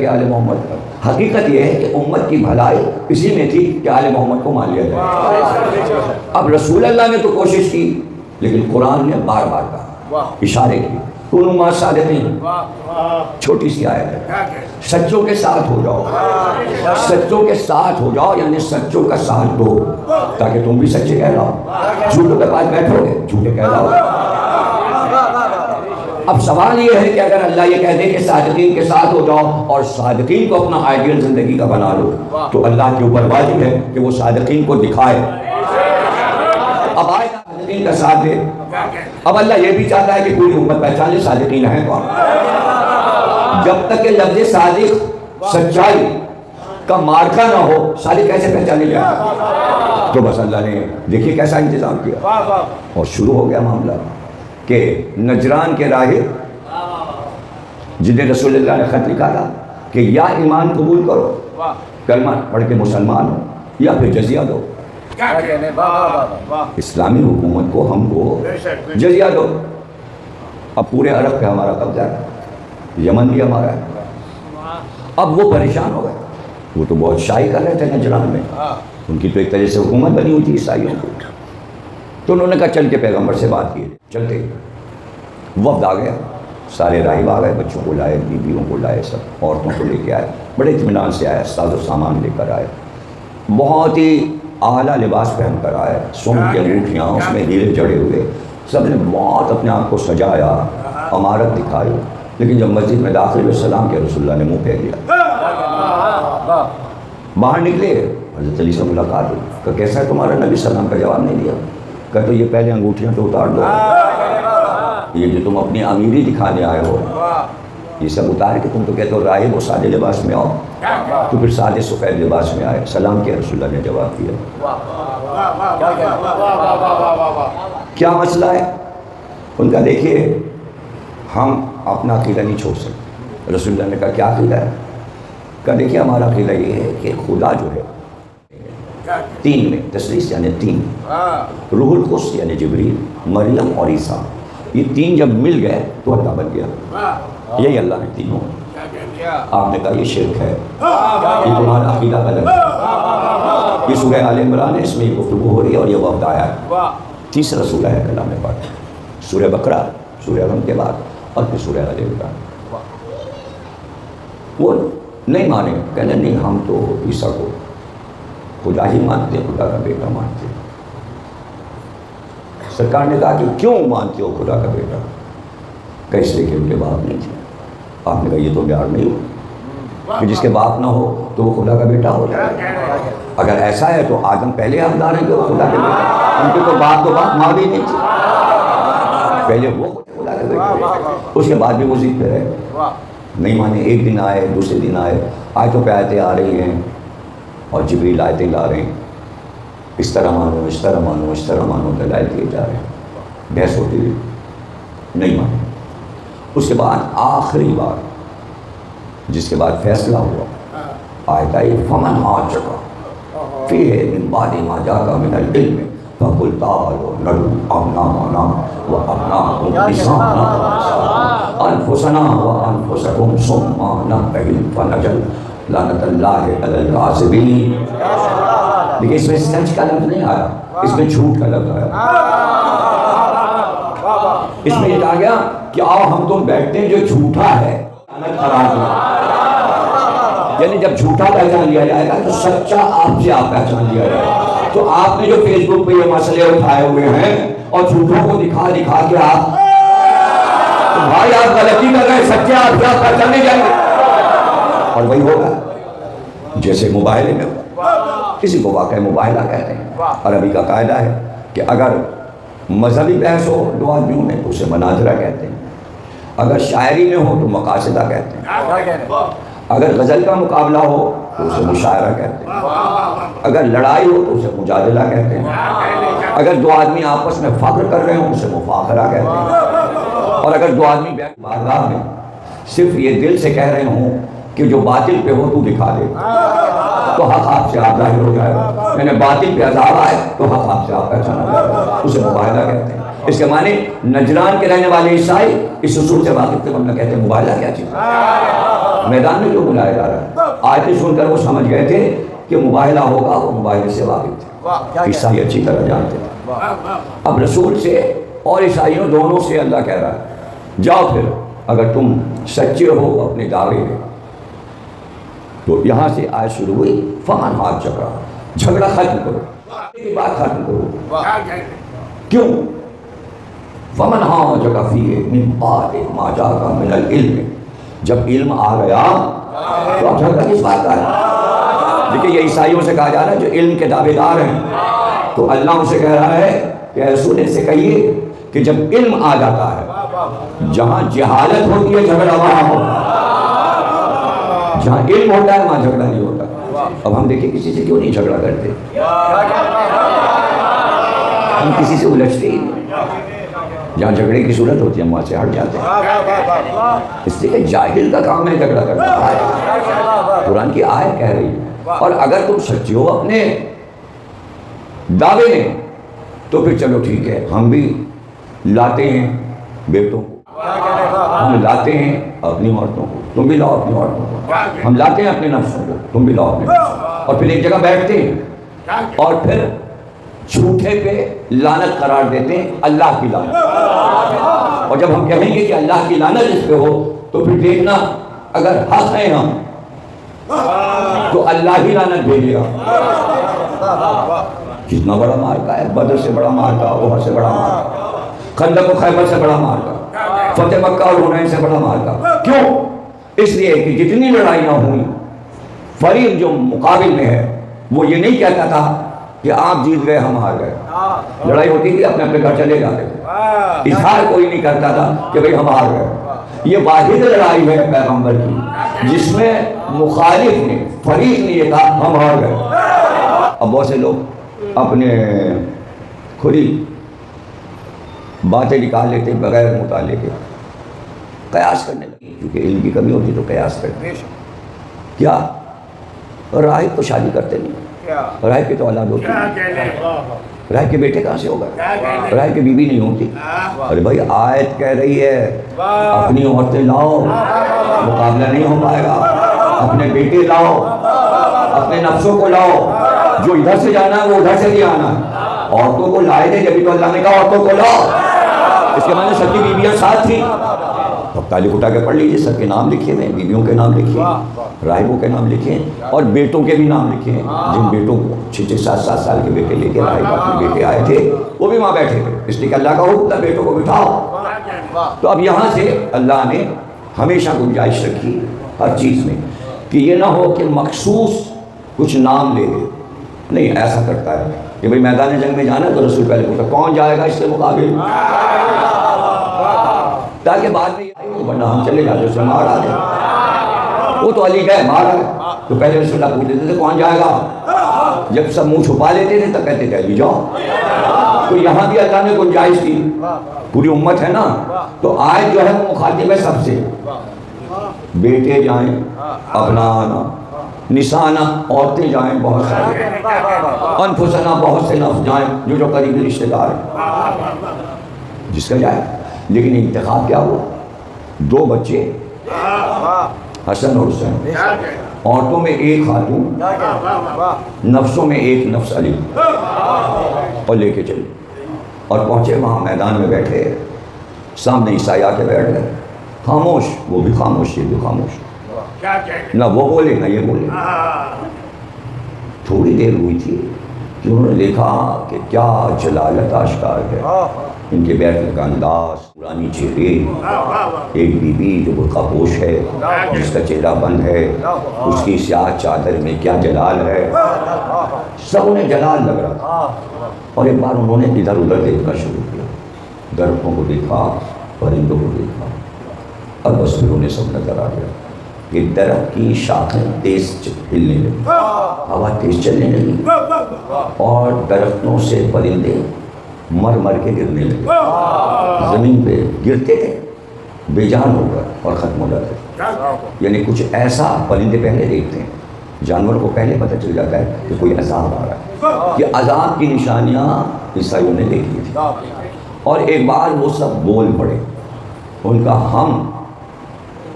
کہ آل محمد. حقیقت یہ ہے کہ امت کی بھلائی اسی میں تھی کہ آل محمد کو مان لیا جائے. اب رسول اللہ نے تو کوشش کی لیکن قرآن نے بار بار کہا, اشارے کی, کونوا مع الصادقین. چھوٹی سی آیت ہے, سچوں کے ساتھ ہو جاؤ, سچوں کے ساتھ ہو جاؤ, یعنی سچوں کا ساتھ دو تاکہ تم بھی سچے کہلاؤ. جھوٹوں کے پاس بیٹھو گے جھوٹے کہلاؤ. اب سوال یہ ہے کہ اگر اللہ یہ کہہ دے کہ صادقین کے ساتھ ہو جاؤ اور صادقین کو اپنا آئیڈیل زندگی کا بنا لو, تو اللہ کے اوپر واجب ہے کہ وہ صادقین کو دکھائے. اب آئے صادقین کا ساتھ دے. اب اللہ یہ بھی چاہتا ہے کہ پوری امت پہچان لے صادقین ہیں کون. جب تک کہ لفظ صادق سچائی کا مارکا نہ ہو, صادق کیسے پہچانے جائے. تو بس اللہ نے دیکھیے کیسا انتظام کیا, اور شروع ہو گیا معاملہ کہ نجران کے راہب جنہیں رسول اللہ نے خط لکھا تھا کہ یا ایمان قبول کرو, کلمہ پڑھ کے مسلمان ہو, یا پھر جزیہ دو. اسلامی حکومت کو, ہم کو جزیہ دو. اب پورے عرب پہ ہمارا قبضہ ہے, یمن بھی ہمارا ہے. اب وہ پریشان ہو گئے, وہ تو بہت شائی کر رہے تھے نجران میں, ان کی تو ایک طرح سے حکومت بنی ہوئی تھی عیسائیوں کو. تو انہوں نے کہا چل کے پیغمبر سے بات کی. چلتے وفد آ گیا, سارے راہب آ گئے, بچوں کو لائے, بیویوں کو لائے, سب عورتوں کو لے کے آئے, بڑے اطمینان سے آئے, ساز و سامان لے کر آئے, بہت ہی اعلیٰ لباس پہن کر آئے, سونے کی انگوٹھیاں, اس میں ہیرے جڑے ہوئے, سب نے بہت اپنے آپ کو سجایا, عمارت دکھائی. لیکن جب مسجد میں داخل ہوئے سلام کیا, رسول اللہ نے منہ پھیر لیا. باہر نکلے, حضرت علی سے ملاقات ہوئی, کہ کیسا ہے تمہارا نبی, سلام کا جواب نہیں دیا. کہ تو یہ پہلے انگوٹھیاں تو اتار دو, یہ جو تم اپنی امیری دکھانے آئے ہو یہ سب اتار کے تم تو کہتے ہو راہب وہ سادے لباس میں آؤ, تو پھر سادے سفید لباس میں آئے. سلام کیا, رسول اللہ نے جواب دیا. کیا مسئلہ ہے ان کا؟ دیکھیے ہم اپنا عقیدہ نہیں چھوڑ سکتے. رسول اللہ نے کہا کیا عقیدہ ہے؟ کہ دیکھیے ہمارا عقیدہ یہ ہے کہ خدا جو ہے تین میں, تثلیث یعنی تین, روح القدس یعنی جبریل, مریم اور عیسیٰ, یہ تین جب مل گئے تو اللہ بن گیا. یہی اللہ نے تینوں. آپ نے کہا یہ شرک ہے, یہ تمہارا عقیدہ غلط ہے. یہ سورہ آل عمران ہے, اس میں یہ گفتگو ہو رہی ہے اور یہ وفد آیا ہے. تیسرا سورہ ہے کلام پاک, سورہ بقرہ, سورہ غم کے بعد, اور پھر سورہ آل عمران. وہ نہیں مانے, کہنے نہیں ہم تو عیسیٰ کو خدا ہی مانتے ہیں, خدا کا بیٹا مانتے ہیں. سرکار نے کہا کہ کیوں مانتے ہو خدا کا بیٹا؟ کہ اس لیے کہ ان کے باپ نہیں تھے. آپ نے کہا یہ تو بیار نہیں ہو کہ جس کے باپ نہ ہو تو وہ خدا کا بیٹا ہو جائے. اگر ایسا ہے تو آدم پہلے حقدار ہیں کہ وہ خدا کے بیٹا, ان کے تو باپ ماں بھی نہیں تھی, پہلے وہ خدا کے بیٹا. اس کے بعد بھی وہ ضد پہ رہے, نہیں مانے. ایک دن آئے, دوسرے دن آئے, آیتوں پہ آیتیں آ رہی ہیں اور جبریل آیتیں لا رہے ہیں, اس طرح مانو, اس طرح مانو, اس طرح مانو, دلائل دیے جا رہے ہیں. بحث ہوتی رہی, نہیں مانے. اس کے بعد آخری بار جس کے بعد فیصلہ ہوا, آیت آئی فمن حاجک فیہ من بعد ما جاءک من العلم فقل تعالوا ندعو ابناءنا وابناءکم انفسنا وانفسکم ثم نبتہل فنجل لعنت اللہ علی الکاذبین. لیکن اس میں سچ کا لفظ نہیں آیا, اس میں جھوٹ کا لفظ آیا. اس میں یہ کہا گیا کہ آؤ ہم تم بیٹھتے ہیں جو جھوٹا ہے یعنی جب جھوٹا پہچان لیا جائے گا تو سچا آپ سے آپ پہچان لیا جائے گا. تو آپ نے جو فیس بک پہ یہ مسئلے اٹھائے ہوئے ہیں اور جھوٹوں کو دکھا کے آپ تو بھائی آپ غلطی کر رہے ہیں, سچے آپ سے آپ پہچانے جائیں گے. اور وہی ہوگا جیسے موبائل میں ہوگا, کسی کو واقعہ مباہلہ کہتے ہیں. عربی کا قاعدہ ہے کہ اگر مذہبی بحث ہو دو آدمیوں میں تو اسے مناظرہ کہتے ہیں, اگر شاعری میں ہو تو مقاصدہ کہتے ہیں, اگر غزل کا مقابلہ ہو تو اسے مشاعرہ کہتے ہیں, اگر لڑائی ہو تو اسے مجادلہ کہتے ہیں, اگر دو آدمی آپس میں فخر کر رہے ہوں اسے مفاخرہ کہتے ہیں, اور اگر دو آدمی بارگاہ میں صرف یہ دل سے کہہ رہے ہوں کہ جو باطل پہ ہو تو دکھا دے تو حق آپ سے آپ ظاہر ہو جائے گا, یعنی باطل پہ عذاب آئے تو حق آپ سے آپ پہچانا جائے گا, اسے مباہلہ کہتے ہیں. اس کے معنی نجران کے رہنے والے عیسائی اس اصول سے واقف تھے, ہم نے کہتے ہیں مباہلہ کیا چیز ہے. میدان میں جو بلایا جا رہا ہے، آیتیں سن کر وہ سمجھ گئے تھے کہ مباہلہ ہوگا، وہ مباہلے سے واقف تھے، عیسائی اچھی طرح جانتے تھے۔ اب رسول سے اور عیسائیوں دونوں سے اللہ کہہ رہا ہے جاؤ پھر اگر تم سچے ہو اپنے دعوے میں، تو یہاں سے آیت شروع ہوئی فمن ہاتھ جھگڑا ختم کرو، بات ختم کرو۔ کیوں؟ فمن ہاں جگہ فیہ من بعد ما جاءک من العلم، جب علم آ گیا تو اب جھگڑا کس بات کا ہے؟ دیکھیں یہ عیسائیوں سے کہا جا رہا ہے جو علم کے دعوے دار ہیں، تو اللہ ان سے کہہ رہا ہے کہ رسول سے کہیے کہ جب علم آ جاتا ہے، جہاں جہالت ہوتی ہے جھگڑا وہاں ہوتا ہے، جہاں علم ہوتا ہے وہاں جھگڑا نہیں ہوتا۔ اب ہم دیکھیں کسی سے کیوں نہیں جھگڑا کرتے، ہم کسی سے الجھتے ہی نہیں، جہاں جھگڑے کی صورت ہوتی ہے ہم وہاں سے ہٹ جاتے ہیں، اس لیے کہ جاہل کا کام ہے جھگڑا کرنا۔ قرآن کی آیت کہہ رہی ہے، اور اگر تم سچے ہو اپنے دعوے میں تو پھر چلو ٹھیک ہے، ہم بھی لاتے ہیں بیٹوں کو، ہم لاتے ہیں اپنی عورتوں کو، تم بھی لاؤ اپنی عورتوں کو، ہم لاتے ہیں اپنے نفسوں کو، تم بھی لاؤ اپنے نفسوں کو، اور پھر ایک جگہ بیٹھتے ہیں اور پھر جھوٹے پہ لعنت قرار دیتے ہیں اللہ کی لعنت۔ اور جب ہم کہیں گے کہ اللہ کی لعنت اس پہ ہو تو پھر دیکھنا اگر حق ہیں ہم تو اللہ ہی لعنت بھیجے گا۔ کتنا بڑا مارکا ہے، بدر سے بڑا مارکا، احد سے بڑا مارکا، خندق و خیبر سے بڑا مارکا، فتح مکہ اور حنین سے بڑا مارکا۔ کیوں؟ اس لیے کہ جتنی لڑائیاں ہوئیں فریق جو مقابل میں ہے وہ یہ نہیں کہتا تھا کہ آپ جیت گئے ہم ہار گئے، لڑائی ہوتی تھی اپنے اپنے گھر چلے جاتے تھے، اظہار کوئی نہیں کرتا تھا کہ بھئی ہم ہار گئے۔ یہ واحد لڑائی ہے پیغمبر کی جس میں مخالف نے فریق نے یہ کہا ہم ہار گئے۔ اب بہت سے لوگ اپنے کھلی باتیں نکال لیتے بغیر مطالعے کے، قیاس کرنے لگے، کیونکہ علم کی کمی ہوتی تو قیاس کرتے۔ کیا راہب تو شادی کرتے نہیں، راہب کی تو اولاد ہوتی ہے، راہب کے بیٹے کہاں سے ہوگا، راہب کی بیوی نہیں ہوتی۔ ارے بھائی آیت کہہ رہی ہے اپنی عورتیں لاؤ، مقابلہ نہیں ہو پائے گا، اپنے بیٹے لاؤ، اپنے نفسوں کو لاؤ، جو ادھر سے جانا ہے وہ ادھر سے بھی آنا ہے۔ عورتوں کو لائے تھے جبھی تو اللہ نے کہا عورتوں کو لاؤ، اس کے معنی سب کی بیویاں ساتھ تھیں۔ اب تاریخ اٹھا کے پڑھ لیجیے، سب کے نام لکھے ہوئے ہیں، بیویوں کے نام لکھے ہیں، راہبوں کے نام لکھے ہیں، اور بیٹوں کے بھی نام لکھے ہیں، جن بیٹوں کو 6-7 سال کے بیٹے لے کے راہب اپنے بیٹے آئے تھے وہ بھی وہاں بیٹھے تھے، اس لیے کہ اللہ کا حکم تھا بیٹوں کو بٹھاؤ۔ تو اب یہاں سے اللہ نے ہمیشہ گنجائش رکھی ہر چیز میں کہ یہ نہ ہو کہ مخصوص کچھ نام لے لے، نہیں ایسا کرتا ہے کہ بھئی میدان جنگ میں جانا تو رسول پہلے پوچھتا کون جائے گا اس کے مقابل، تاکہ بعد میں ورنہ ہم چلے جاتے اسے مار آ جائے، وہ تو علی گئے مار آئے، تو پہلے رسول اللہ پوچھتے تھے کون جائے گا، جب سب منہ چھپا لیتے تھے تو کہتے تھے علی جاؤ۔ تو یہاں بھی اللہ نے گنجائش دی، پوری امت ہے نا، تو آیت جو ہے وہ مخاطب ہے سب سے، بیٹے جائیں اپنا آنا، نسانا عورتیں جائیں بہت سارے، انفسنا بہت سے نفس جائیں جو قریبی رشتہ دار ہیں، جس کا جائے۔ لیکن انتخاب کیا ہوا؟ 2 بچے حسن اور حسین، عورتوں میں 1 خاتون، نفسوں میں 1 نفس علی، اور لے کے چلے اور پہنچے وہاں میدان میں بیٹھے، سامنے عیسائی آ کے بیٹھ گئے، خاموش، وہ بھی خاموش یہ بھی خاموش، نہ وہ بولے نہ یہ بولے۔ تھوڑی دیر ہوئی تھی کہ انہوں نے دیکھا کہ کیا جلالت آشکار ہے، ان کے بیٹھنے کا انداز، پرانی چہرے، ایک بی بی جو برقع پوش ہے جس کا چہرہ بند ہے، اس کی سیاہ چادر میں کیا جلال ہے، سب انہیں جلال لگ رہا تھا۔ اور ایک بار انہوں نے ادھر ادھر دیکھنا شروع کیا، درختوں کو دیکھا، پرندوں کو دیکھا، اب بس پھر انہیں سب نظر آ گیا کہ درخت کی شاخیں تیز ہلنے لگی، ہوا تیز چلنے لگی، اور درختوں سے پرندے مر مر کے گرنے لگے، زمین پہ گرتے تھے، بے جان ہو کر اور ختم ہو جاتے تھے۔ یعنی کچھ ایسا پرندے پہلے دیکھتے ہیں، جانوروں کو پہلے پتہ چل جاتا ہے کہ کوئی عذاب آ رہا ہے، یہ عذاب کی نشانیاں عیسائیوں نے دیکھی تھی۔ اور ایک بار وہ سب بول پڑے، ان کا ہم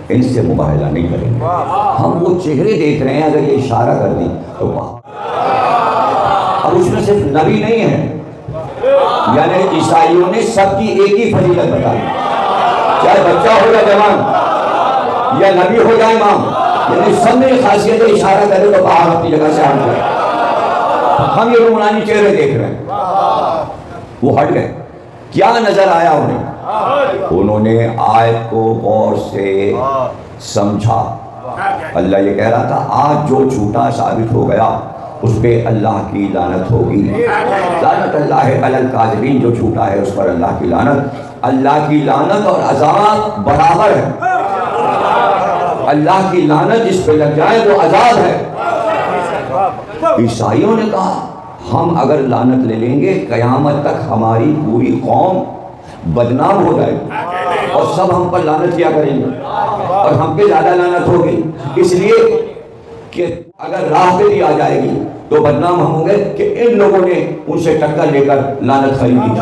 ان سے مباہلہ نہیں کریں گے. ہم وہ چہرے دیکھ رہے ہیں، اگر یہ اشارہ کر دی تو اب اس میں صرف نبی نہیں ہے، یعنی عیسائیوں نے سب کی ایک ہی فضیلت بتائی، چاہے بچہ ہو یا جوان یا نبی ہو یا امام، یعنی سب نے خاصیت اشارہ کرے تو باہر اپنی جگہ سے ہٹ گئے. ہم یہ رومانی چہرے دیکھ رہے ہیں، وہ ہٹ گئے. کیا نظر آیا انہوں نے آیت کو غور سے سمجھا. اللہ یہ کہہ رہا تھا آج جو جھوٹا ثابت ہو گیا اس پہ اللہ کی لعنت ہوگی. لعنت اللہ علی الکاذبین، جو جھوٹا ہے اس پر اللہ کی لعنت. اللہ کی لعنت اور عذاب برابر ہے. اللہ کی لعنت جس پہ لگ جائے وہ عذاب ہے. عیسائیوں نے کہا ہم اگر لعنت لے لیں گے قیامت تک ہماری پوری قوم بدنام ہو جائے گی اور سب ہم پر لعنت کیا کریں گے اور ہم پہ زیادہ لعنت ہوگی، اس لیے کہ اگر راہ پہ بھی آ جائے گی تو بدنام ہم ہوں گے کہ ان لوگوں نے ان سے ٹکر لے کر لعنت خریدی تھی.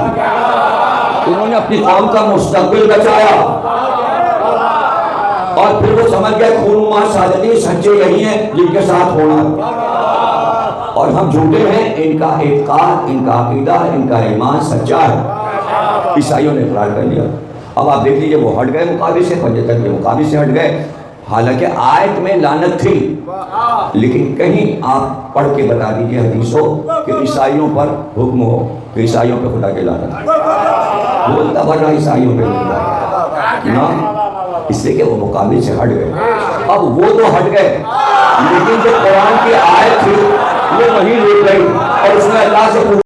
انہوں نے اپنی قوم کا مستقبل بچایا اور پھر وہ سمجھ گئے خون ماں صادقین سچے یہی ہیں جن کے ساتھ ہونا، اور ہم جھوٹے ہیں. ان کا اعتقاد، ان کا عقیدہ، ان کا ایمان سچا ہے. عیسائیوں نے اقرار کر لیا. اب آپ دیکھ لیجئے وہ ہٹ گئے مقابل سے، پنجے تک کے مقابل سے ہٹ گئے. حالانکہ آیت میں لعنت تھی، لیکن کہیں آپ پڑھ کے بتا دیجئے حدیث ہو کہ عیسائیوں پر حکم ہو کہ عیسائیوں پہ خدا کی لعنت. بولتا بڑا عیسائیوں پہ نہ، اس لیے کہ وہ مقابل سے ہٹ گئے. اب وہ تو ہٹ گئے لیکن جو قرآن کی آیت تھی وہ وہی لے گئی اور اس نے اللہ سے